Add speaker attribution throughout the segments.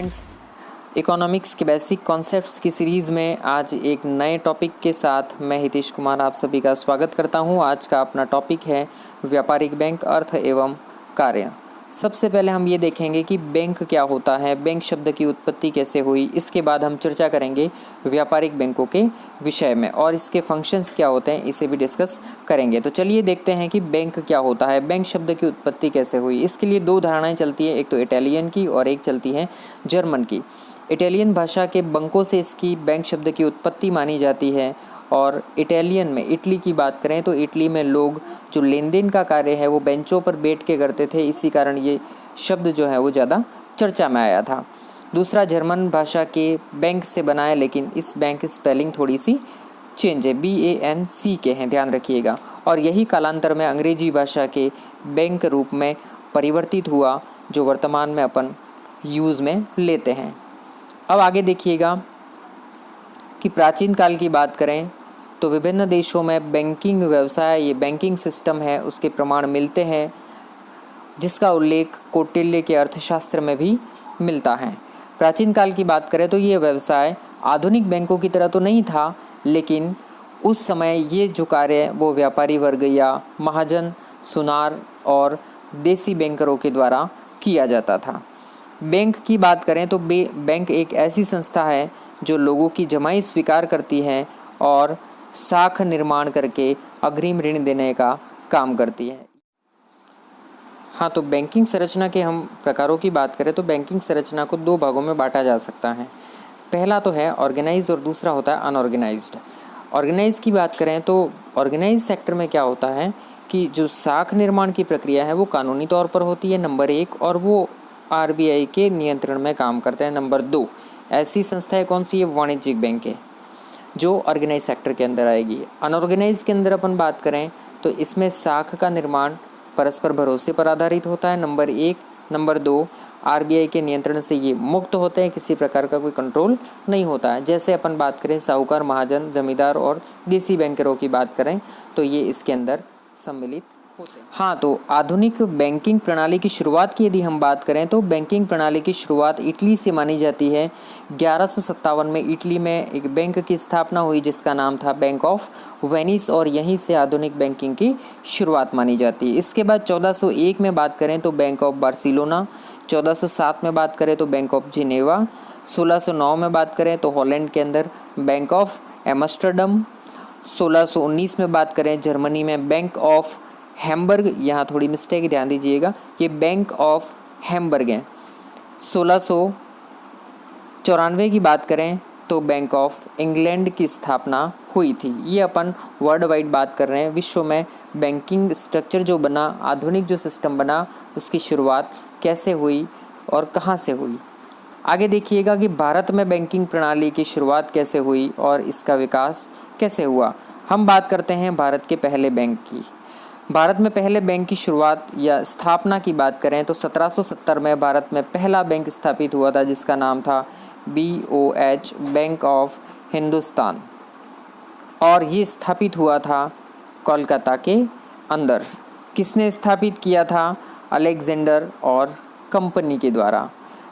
Speaker 1: Friends, economics के basic concepts की series में आज एक नए टॉपिक के साथ मैं हितेश कुमार आप सभी का स्वागत करता हूं। आज का अपना टॉपिक है व्यापारिक बैंक, अर्थ एवं कार्य। सबसे पहले हम ये देखेंगे कि बैंक क्या होता है, बैंक शब्द की उत्पत्ति कैसे हुई। इसके बाद हम चर्चा करेंगे व्यापारिक बैंकों के विषय में और इसके फंक्शंस क्या होते हैं, इसे भी डिस्कस करेंगे। तो चलिए देखते हैं कि बैंक क्या होता है, बैंक शब्द की उत्पत्ति कैसे हुई। इसके लिए दो धारणाएं चलती है, एक तो इटालियन की और एक चलती है जर्मन की। इटालियन भाषा के बंकों से इसकी बैंक शब्द की उत्पत्ति मानी जाती है और इटालियन में इटली की बात करें तो इटली में लोग जो लेन देन का कार्य है वो बेंचों पर बैठ के करते थे, इसी कारण ये शब्द जो है वो ज़्यादा चर्चा में आया था। दूसरा जर्मन भाषा के बैंक से बना है, लेकिन इस बैंक की स्पेलिंग थोड़ी सी चेंज है, BANC के हैं, ध्यान रखिएगा। और यही कालांतर में अंग्रेजी भाषा के बैंक रूप में परिवर्तित हुआ, जो वर्तमान में अपन यूज़ में लेते हैं। अब आगे देखिएगा कि प्राचीन काल की बात करें तो विभिन्न देशों में बैंकिंग व्यवसाय, ये बैंकिंग सिस्टम है, उसके प्रमाण मिलते हैं, जिसका उल्लेख कौटिल्य के अर्थशास्त्र में भी मिलता है। प्राचीन काल की बात करें तो ये व्यवसाय आधुनिक बैंकों की तरह तो नहीं था, लेकिन उस समय ये जो कार्य वो व्यापारी वर्ग या महाजन, सुनार और देसी बैंकरों के द्वारा किया जाता था। बैंक की बात करें तो बैंक एक ऐसी संस्था है जो लोगों की जमाई स्वीकार करती है और साख निर्माण करके अग्रिम ऋण देने का काम करती है। हाँ, तो बैंकिंग संरचना के हम प्रकारों की बात करें तो बैंकिंग संरचना को दो भागों में बांटा जा सकता है। पहला तो है ऑर्गेनाइज्ड और दूसरा होता है अनऑर्गेनाइज्ड। ऑर्गेनाइज की बात करें तो ऑर्गेनाइज सेक्टर में क्या होता है कि जो साख निर्माण की प्रक्रिया है वो कानूनी तौर पर होती है, नंबर 1, और वो RBI के नियंत्रण में काम करते हैं। नंबर 2, ऐसी संस्थाएं कौन सी है, वाणिज्यिक बैंक है, जो ऑर्गेनाइज सेक्टर के अंदर आएगी। अनऑर्गेनाइज के अंदर अपन बात करें तो इसमें साख का निर्माण परस्पर भरोसे पर आधारित होता है, नंबर 1। नंबर 2, RBI के नियंत्रण से ये मुक्त होते हैं, किसी प्रकार का कोई कंट्रोल नहीं होता है। जैसे अपन बात करें साहूकार, महाजन, जमींदार और देसी बैंकरों की बात करें तो ये इसके अंदर सम्मिलित होते हैं। हाँ, तो आधुनिक बैंकिंग प्रणाली की शुरुआत की यदि हम बात करें तो बैंकिंग प्रणाली की शुरुआत इटली से मानी जाती है। 1157 में इटली में एक बैंक की स्थापना हुई जिसका नाम था बैंक ऑफ वेनिस, और यहीं से आधुनिक बैंकिंग की शुरुआत मानी जाती है। इसके बाद 1401 में बात करें तो बैंक ऑफ बार्सिलोना, 1407 में बात करें तो बैंक ऑफ जिनेवा, 1609 में बात करें तो हॉलैंड के अंदर बैंक ऑफ एम्स्टर्डम, 1619 में बात करें जर्मनी में बैंक ऑफ हैम्बर्ग, यहाँ थोड़ी मिस्टेक ध्यान दीजिएगा, ये बैंक ऑफ हैम्बर्ग है। 1694 की बात करें तो बैंक ऑफ इंग्लैंड की स्थापना हुई थी। ये अपन वर्ल्ड वाइड बात कर रहे हैं, विश्व में बैंकिंग स्ट्रक्चर जो बना, आधुनिक जो सिस्टम बना, उसकी शुरुआत कैसे हुई और कहाँ से हुई। आगे देखिएगा कि भारत में बैंकिंग प्रणाली की शुरुआत कैसे हुई और इसका विकास कैसे हुआ। हम बात करते हैं भारत के पहले बैंक की। भारत में पहले बैंक की शुरुआत या स्थापना की बात करें तो 1770 में भारत में पहला बैंक स्थापित हुआ था जिसका नाम था BOH, बैंक ऑफ हिंदुस्तान, और ये स्थापित हुआ था कोलकाता के अंदर। किसने स्थापित किया था? अलेक्जेंडर और कंपनी के द्वारा।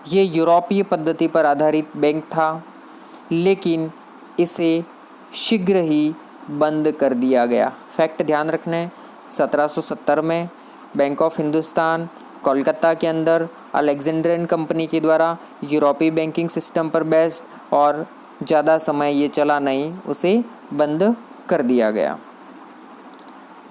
Speaker 1: ये यूरोपीय पद्धति पर आधारित बैंक था, लेकिन इसे शीघ्र ही बंद कर दिया गया। फैक्ट ध्यान रखना है, 1770 में बैंक ऑफ हिंदुस्तान कोलकाता के अंदर अलेक्जेंड्रियन कंपनी के द्वारा यूरोपीय बैंकिंग सिस्टम पर बेस्ड, और ज़्यादा समय ये चला नहीं, उसे बंद कर दिया गया।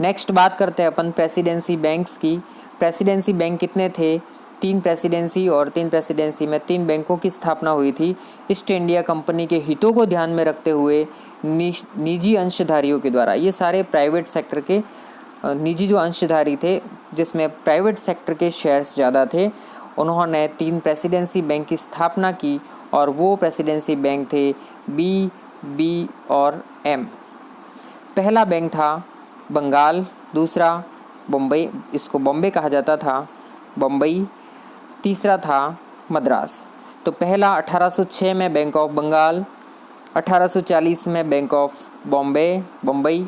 Speaker 1: नेक्स्ट बात करते हैं अपन प्रेसिडेंसी बैंक्स की। प्रेसिडेंसी बैंक कितने थे? 3 प्रेसिडेंसी, और 3 प्रेसिडेंसी में 3 बैंकों की स्थापना हुई थी। ईस्ट इंडिया कंपनी के हितों को ध्यान में रखते हुए निजी अंशधारियों के द्वारा, ये सारे प्राइवेट सेक्टर के निजी जो अंशधारी थे जिसमें प्राइवेट सेक्टर के शेयर्स ज़्यादा थे, उन्होंने 3 प्रेसिडेंसी बैंक की स्थापना की, और वो प्रेसिडेंसी बैंक थे B, B और M। पहला बैंक था बंगाल, दूसरा बम्बई, इसको बॉम्बे कहा जाता था, बम्बई, तीसरा था मद्रास। तो पहला 1806 में बैंक ऑफ बंगाल, 1840 में बैंक ऑफ बम्बई,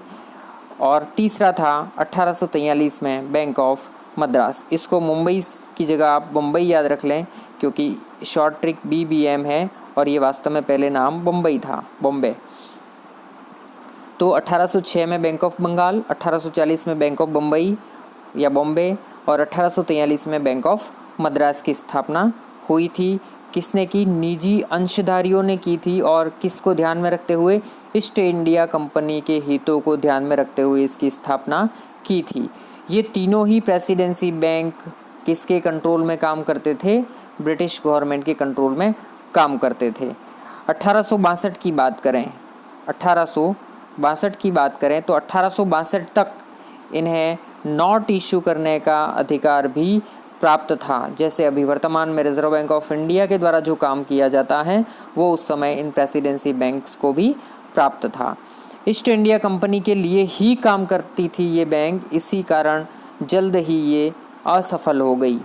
Speaker 1: और तीसरा था 1843 में बैंक ऑफ मद्रास। इसको मुंबई की जगह आप बम्बई याद रख लें, क्योंकि शॉर्ट ट्रिक BBM है और ये वास्तव में पहले नाम बम्बई था, बॉम्बे। तो 1806 में बैंक ऑफ बंगाल, 1840 में बैंक ऑफ बम्बई या बॉम्बे और 1843 में बैंक ऑफ मद्रास की स्थापना हुई थी। किसने की? निजी अंशधारियों ने की थी। और किसको ध्यान में रखते हुए? ईस्ट इंडिया कंपनी के हितों को ध्यान में रखते हुए इसकी स्थापना की थी। ये तीनों ही प्रेसिडेंसी बैंक किसके कंट्रोल में काम करते थे? ब्रिटिश गवर्नमेंट के कंट्रोल में काम करते थे। 1862 की बात करें, 1862 की बात करें तो 1862 तक इन्हें नोट इशू करने का अधिकार भी प्राप्त था। जैसे अभी वर्तमान में रिजर्व बैंक ऑफ इंडिया के द्वारा जो काम किया जाता है वो उस समय इन प्रेसिडेंसी बैंक्स को भी प्राप्त था। ईस्ट इंडिया कंपनी के लिए ही काम करती थी ये बैंक, इसी कारण जल्द ही ये असफल हो गई।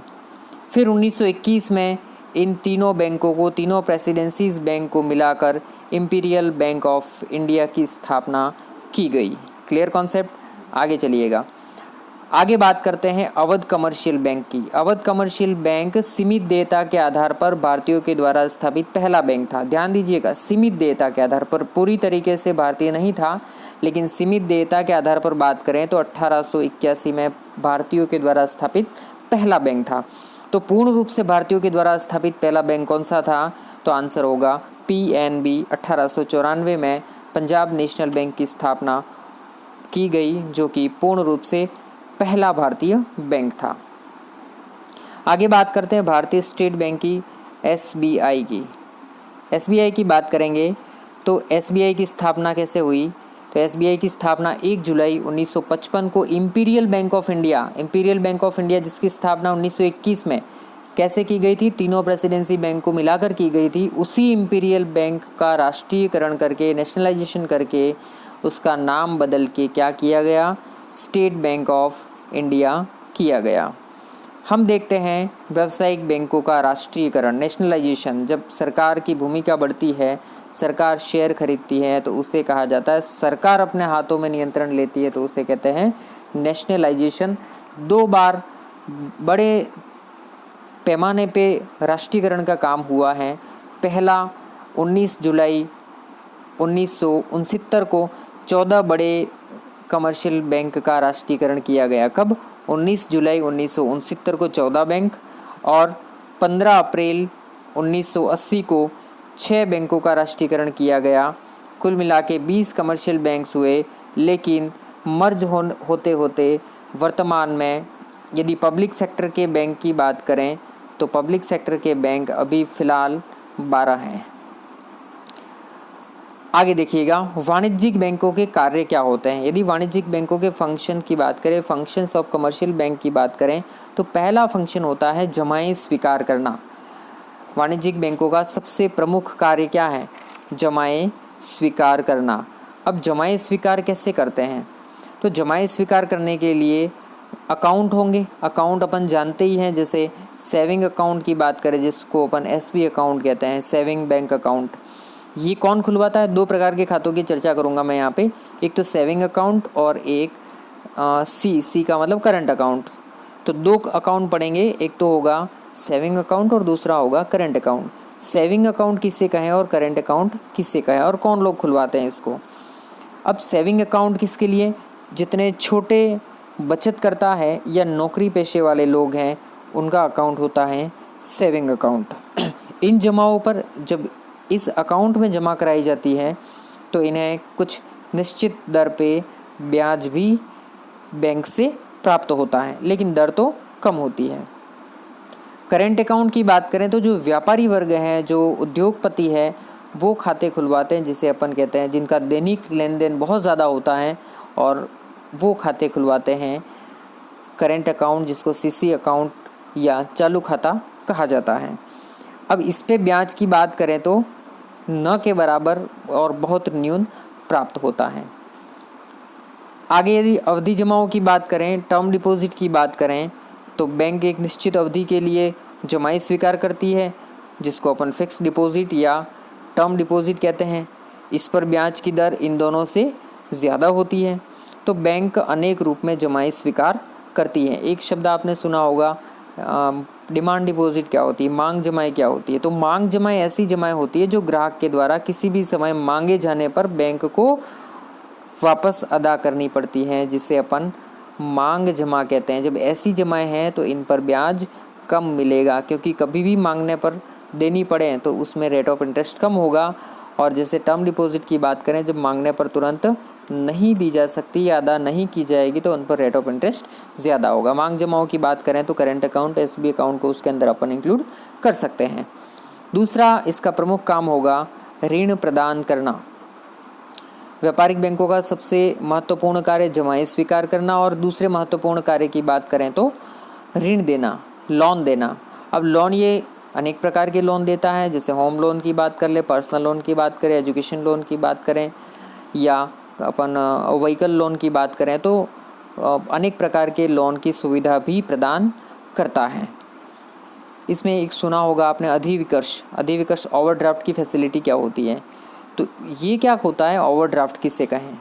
Speaker 1: फिर 1921 में इन तीनों बैंकों को, तीनों प्रेसिडेंसीज बैंक को मिलाकर इंपीरियल बैंक ऑफ इंडिया की स्थापना की गई। Clear concept? आगे चलिएगा। आगे बात करते हैं अवध कमर्शियल बैंक की। अवध कमर्शियल बैंक सीमित देयता के आधार पर भारतीयों के द्वारा स्थापित पहला बैंक था। ध्यान दीजिएगा, सीमित देयता के आधार पर, पूरी तरीके से भारतीय नहीं था, लेकिन सीमित देयता के आधार पर बात करें तो 1881 में भारतीयों के द्वारा स्थापित पहला बैंक था। तो पूर्ण रूप से भारतीयों के द्वारा स्थापित पहला बैंक कौन सा था? तो आंसर होगा PNB। 1894 में पंजाब नेशनल बैंक की स्थापना की गई, जो कि पूर्ण रूप से पहला भारतीय बैंक था। आगे बात करते हैं भारतीय स्टेट बैंक की, SBI की। SBI की बात करेंगे तो SBI की स्थापना कैसे हुई? तो SBI की स्थापना 1 जुलाई 1955 को इंपीरियल बैंक ऑफ इंडिया जिसकी स्थापना 1921 में कैसे की गई थी? तीनों प्रेसिडेंसी बैंक को मिलाकर की गई थी। उसी इंपीरियल बैंक का राष्ट्रीयकरण करके, नेशनलाइजेशन करके, उसका नाम बदल के क्या किया गया? स्टेट बैंक ऑफ इंडिया किया गया। हम देखते हैं व्यावसायिक बैंकों का राष्ट्रीयकरण, नेशनलाइजेशन। जब सरकार की भूमिका बढ़ती है, सरकार शेयर खरीदती है, तो उसे कहा जाता है, सरकार अपने हाथों में नियंत्रण लेती है तो उसे कहते हैं नेशनलाइजेशन। 2 बार बड़े पैमाने पे राष्ट्रीयकरण का काम हुआ है। पहला 19 जुलाई 1969 को 14 बड़े कमर्शियल बैंक का राष्ट्रीयकरण किया गया। कब? 19 जुलाई 1969 को 14 बैंक और 15 अप्रैल 1980 को 6 बैंकों का राष्ट्रीयकरण किया गया। कुल मिला के 20 कमर्शियल बैंक्स हुए, लेकिन मर्ज होते होते वर्तमान में यदि पब्लिक सेक्टर के बैंक की बात करें तो पब्लिक सेक्टर के बैंक अभी फ़िलहाल 12 हैं। आगे देखिएगा, वाणिज्यिक बैंकों के कार्य क्या होते हैं। यदि वाणिज्यिक बैंकों के फंक्शन की बात करें, फंक्शंस ऑफ कमर्शियल बैंक की बात करें, तो पहला फंक्शन होता है जमाएं स्वीकार करना। वाणिज्यिक बैंकों का सबसे प्रमुख कार्य क्या है? जमाएं स्वीकार करना। अब जमाएं स्वीकार कैसे करते हैं? तो जमाएं स्वीकार करने के लिए अकाउंट होंगे। अकाउंट अपन जानते ही हैं, जैसे सेविंग अकाउंट की बात करें जिसको अपन SB अकाउंट कहते हैं, सेविंग बैंक अकाउंट। ये कौन खुलवाता है? 2 प्रकार के खातों की चर्चा करूंगा मैं यहाँ पे। एक तो सेविंग अकाउंट और एक सी का मतलब करंट अकाउंट। तो 2 अकाउंट पढ़ेंगे, एक तो होगा सेविंग अकाउंट और दूसरा होगा करंट अकाउंट। सेविंग अकाउंट किसे कहें और करंट अकाउंट किसे कहें और कौन लोग खुलवाते हैं इसको? अब सेविंग अकाउंट किसके लिए? जितने छोटे बचत करता है या नौकरी पेशे वाले लोग हैं उनका अकाउंट होता है सेविंग अकाउंट। इन जमाओं पर जब इस अकाउंट में जमा कराई जाती है तो इन्हें कुछ निश्चित दर पे ब्याज भी बैंक से प्राप्त होता है, लेकिन दर तो कम होती है। करेंट अकाउंट की बात करें तो जो व्यापारी वर्ग हैं, जो उद्योगपति है, वो खाते खुलवाते हैं, जिसे अपन कहते हैं, जिनका दैनिक लेन देन बहुत ज़्यादा होता है और वो खाते खुलवाते हैं करेंट अकाउंट, जिसको CC अकाउंट या चालू खाता कहा जाता है। अब इस पे ब्याज की बात करें तो न के बराबर और बहुत न्यून प्राप्त होता है। आगे यदि अवधि जमाओं की बात करें, टर्म डिपॉजिट की बात करें, तो बैंक एक निश्चित अवधि के लिए जमाई स्वीकार करती है, जिसको अपन फिक्स डिपॉजिट या टर्म डिपॉजिट कहते हैं। इस पर ब्याज की दर इन दोनों से ज़्यादा होती है। तो बैंक अनेक रूप में जमाई स्वीकार करती हैं। एक शब्द आपने सुना होगा, डिमांड डिपॉजिट क्या होती है, मांग जमाएं क्या होती है। तो मांग जमाएं ऐसी जमाएं होती है जो ग्राहक के द्वारा किसी भी समय मांगे जाने पर बैंक को वापस अदा करनी पड़ती हैं, जिसे अपन मांग जमा कहते हैं। जब ऐसी जमाएं हैं तो इन पर ब्याज कम मिलेगा, क्योंकि कभी भी मांगने पर देनी पड़े तो उसमें रेट ऑफ इंटरेस्ट कम होगा। और जैसे टर्म डिपॉजिट की बात करें, जब मांगने पर तुरंत नहीं दी जा सकती या अदा नहीं की जाएगी तो उन पर रेट ऑफ इंटरेस्ट ज़्यादा होगा। मांग जमाओं की बात करें तो करेंट अकाउंट, एसबी अकाउंट को उसके अंदर अपन इंक्लूड कर सकते हैं। दूसरा इसका प्रमुख काम होगा ऋण प्रदान करना। व्यापारिक बैंकों का सबसे महत्वपूर्ण कार्य जमाएं स्वीकार करना, और दूसरे महत्वपूर्ण कार्य की बात करें तो ऋण देना, लोन देना। अब लोन ये अनेक प्रकार के लोन देता है, जैसे होम लोन की बात कर ले, पर्सनल लोन की बात करें, एजुकेशन लोन की बात करें, या अपन व्हीकल लोन की बात करें, तो अनेक प्रकार के लोन की सुविधा भी प्रदान करता है। इसमें एक सुना होगा आपने अधिविकर्ष ओवरड्राफ्ट की फैसिलिटी क्या होती है। तो ये क्या होता है, ओवरड्राफ्ट किसे कहें,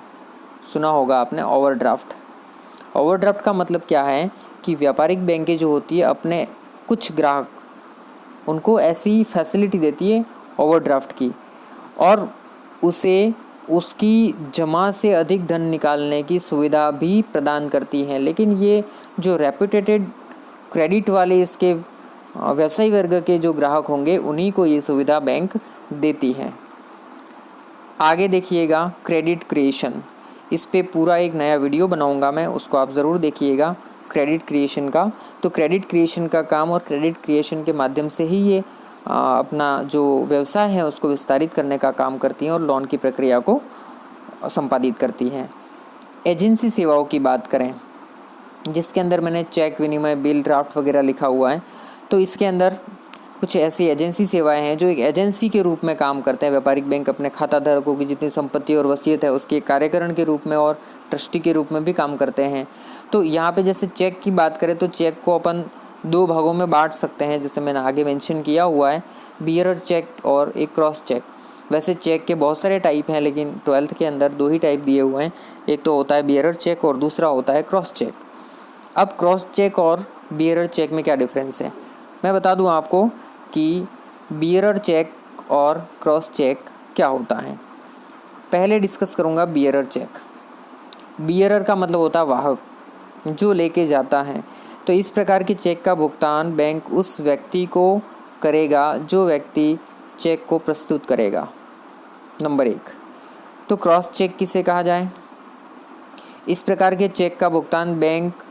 Speaker 1: सुना होगा आपने ओवरड्राफ्ट का मतलब क्या है कि व्यापारिक बैंकें जो होती है अपने कुछ ग्राहक उनको ऐसी फैसिलिटी देती है ओवरड्राफ्ट की, और उसे उसकी जमा से अधिक धन निकालने की सुविधा भी प्रदान करती हैं। लेकिन ये जो रेप्यूटेड क्रेडिट वाले इसके व्यवसायी वर्ग के जो ग्राहक होंगे उन्हीं को ये सुविधा बैंक देती है। आगे देखिएगा क्रेडिट क्रिएशन, इस पे पूरा एक नया वीडियो बनाऊंगा मैं, उसको आप ज़रूर देखिएगा क्रेडिट क्रिएशन का। तो क्रेडिट क्रिएशन का काम और क्रेडिट क्रिएशन के माध्यम से ही ये अपना जो व्यवसाय है उसको विस्तारित करने का काम करती हैं और लोन की प्रक्रिया को संपादित करती हैं। एजेंसी सेवाओं की बात करें, जिसके अंदर मैंने चेक विनिमय, बिल, ड्राफ्ट वगैरह लिखा हुआ है, तो इसके अंदर कुछ ऐसी एजेंसी सेवाएं हैं जो एक एजेंसी के रूप में काम करते हैं। व्यापारिक बैंक अपने खाता धारकों की जितनी संपत्ति और वसीयत है उसके कार्यकरण के रूप में और ट्रस्टी के रूप में भी काम करते हैं। तो यहाँ पे जैसे चेक की बात करें तो चेक को अपन दो भागों में बांट सकते हैं, जैसे मैंने आगे मेंशन किया हुआ है, बियरर चेक और एक क्रॉस चेक। वैसे चेक के बहुत सारे टाइप हैं, लेकिन 12th के अंदर दो ही टाइप दिए हुए हैं, एक तो होता है बियरर चेक और दूसरा होता है क्रॉस चेक। अब क्रॉस चेक और बियरर चेक में क्या डिफरेंस है, मैं बता दूं आपको कि बियरर चेक और क्रॉस चेक क्या होता है। पहले डिस्कस करूंगा बियरर चेक। बियरर का मतलब होता है वाहक, जो लेके जाता है। तो इस प्रकार के चेक का भुगतान बैंक उस व्यक्ति को करेगा जो व्यक्ति चेक को प्रस्तुत करेगा, नंबर 1। तो क्रॉस चेक किसे कहा जाए, इस प्रकार के चेक का भुगतान बैंक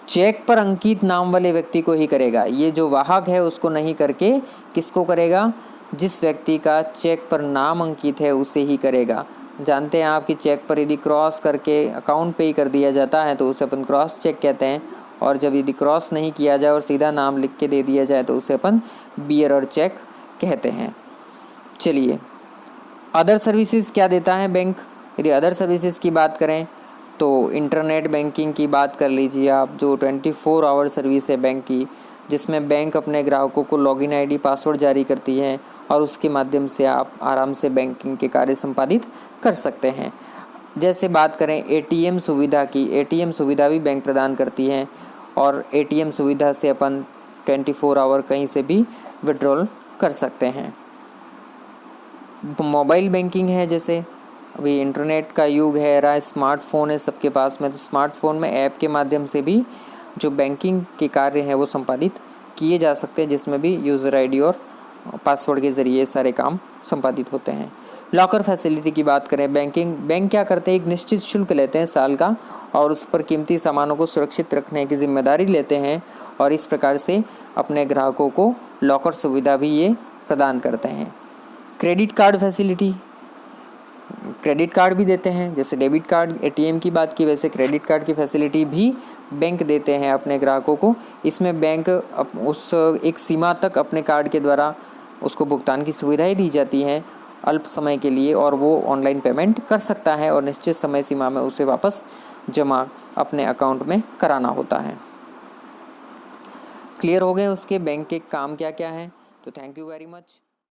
Speaker 1: चेक पर अंकित नाम वाले व्यक्ति को ही करेगा। ये जो वाहक है उसको नहीं करके किसको करेगा, जिस व्यक्ति का चेक पर नाम अंकित है उसे ही करेगा। जानते हैं आप कि चेक पर यदि क्रॉस करके अकाउंट पे ही कर दिया जाता है तो उसे अपन क्रॉस चेक कहते हैं, और जब यदि क्रॉस नहीं किया जाए और सीधा नाम लिख के दे दिया जाए तो उसे अपन बियरर चेक कहते हैं। चलिए, अदर सर्विसेज क्या देता है बैंक। यदि अदर सर्विसेज की बात करें तो इंटरनेट बैंकिंग की बात कर लीजिए आप, जो 24 आवर सर्विस है बैंक की, जिसमें बैंक अपने ग्राहकों को लॉगिन आईडी, पासवर्ड जारी करती है और उसके माध्यम से आप आराम से बैंकिंग के कार्य संपादित कर सकते हैं। जैसे बात करें एटीएम सुविधा की, एटीएम सुविधा भी बैंक प्रदान करती है, और एटीएम सुविधा से अपन 24 आवर कहीं से भी विड्रॉल कर सकते हैं। मोबाइल बैंकिंग है, जैसे अभी इंटरनेट का युग है रहा, स्मार्टफोन है सबके पास में, तो स्मार्टफोन में ऐप के माध्यम से भी जो बैंकिंग के कार्य हैं वो संपादित किए जा सकते हैं, जिसमें भी यूज़र आईडी और पासवर्ड के ज़रिए सारे काम संपादित होते हैं। लॉकर फैसिलिटी की बात करें, बैंक क्या करते हैं, एक निश्चित शुल्क लेते हैं साल का, और उस पर कीमती सामानों को सुरक्षित रखने की जिम्मेदारी लेते हैं, और इस प्रकार से अपने ग्राहकों को लॉकर सुविधा भी ये प्रदान करते हैं। Credit card facility, credit card भी देते हैं, जैसे डेबिट कार्ड एटीएम की बात की, वैसे क्रेडिट कार्ड की फैसिलिटी भी बैंक देते हैं अपने ग्राहकों को। इसमें बैंक उस एक सीमा तक अपने कार्ड के द्वारा उसको भुगतान की सुविधाएं दी जाती हैं अल्प समय के लिए, और वो ऑनलाइन पेमेंट कर सकता है और निश्चित समय सीमा में उसे वापस जमा अपने अकाउंट में कराना होता है। क्लियर हो गए उसके बैंक के काम क्या क्या हैं। तो थैंक यू वेरी मच।